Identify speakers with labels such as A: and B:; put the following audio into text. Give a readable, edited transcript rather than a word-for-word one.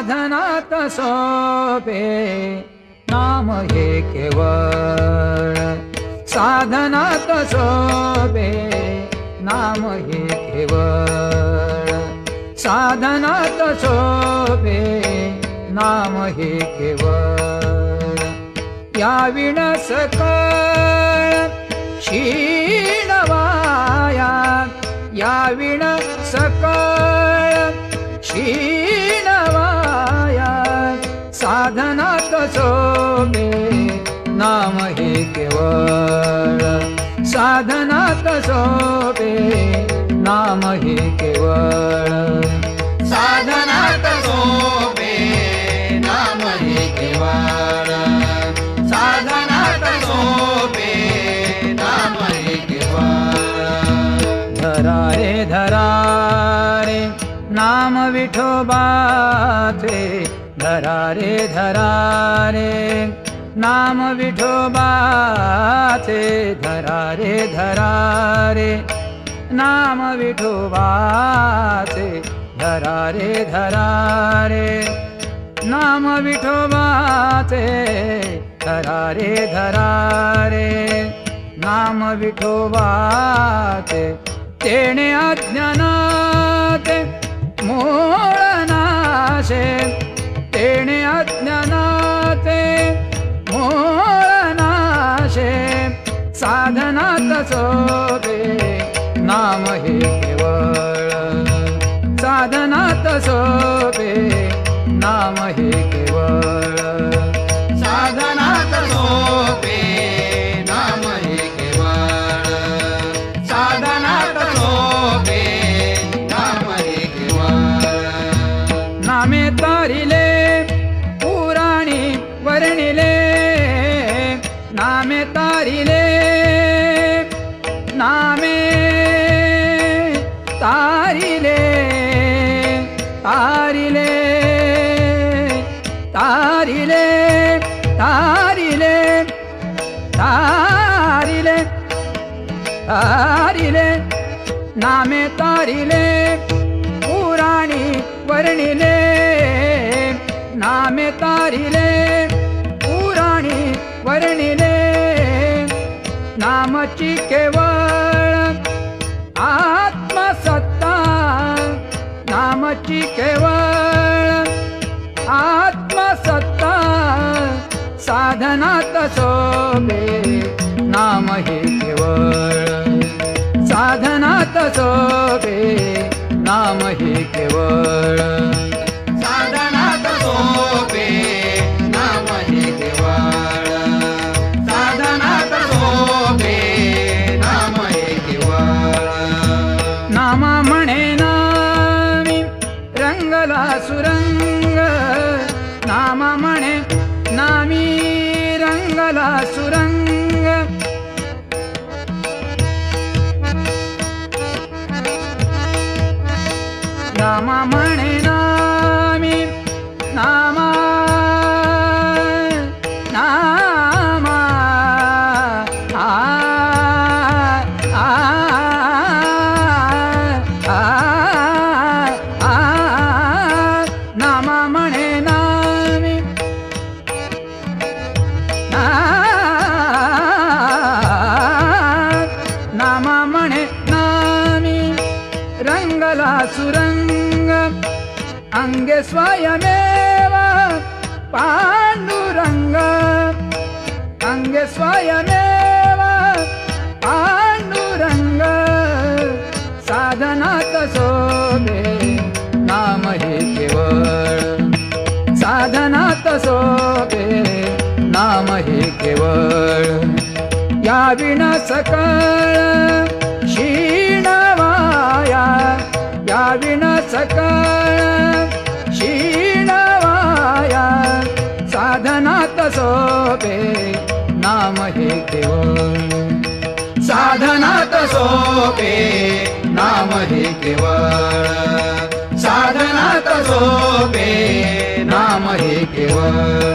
A: साधनात सोपे नाम हे केवळ साधनात सोपे नाम हे केवळ साधनात सोपे नाम हे केवळ या विण सकळ क्षीणवाया या विण सकळ क्षीणवाया साधनात सोपे नाम हे केवळ साधनात सोपे नाम हे केवळ
B: साधनात सोपे नाम हे केवळ साधनात सोपे नाम हे केवळ
A: धरा रे नाम विठोबाचे धरा रे नाम विठोबाचे धरा रे नाम विठोबाचे धरा रे नाम विठोबाचे धरा रे नाम विठोबाचे तेणे अज्ञानाते मूळ नाशे तेणे अज्ञानाते मूळ नाशे साधनात सोपे नाम हे केवळ साधनात सोपे नाम हे केवळ
B: साधनात सोपे नाम हे केवळ साधनात सोपे नाम हे केवळ
A: नामे तारिले पुराणी वर्णिले नामे तारिले नामे तारिले तारिले तारिले तारिले तारिले तारिले नामे तारिले पुराणी वर्णिले नामे तारिले पुराणी वर्णिले नामची केवळ आत्मसत्ता नामची केवळ आत्मसत्ता साधनात सोपे नाम हे केवळ साधनात सोपे नाम हे केवळ
B: साधनात सोपे नाम हे केवळ साधनात सोपे नाम हे केवळ
A: नामा म्हणे नामी रंगला सुरंग नामा म्हणे नामी रंगला सुरंग नामा म्हणे नामी नामा नामा आ आ आ आ नामा म्हणे नामी नामा म्हणे नामी रंगला सुरंग अंगे स्वयमेव पांडुरंग अंगे स्वयमेव पांडुरंग साधनात सोपे नाम हे केवळ साधनात सोपे नाम हे केवळ या विण सकळ क्षीणवाया या विण सकळ क्षीणवाया साधनात सोपे नाम हे केवळ साधनात सोपे नाम हे केवळ साधनात सोपे नाम हे केवळ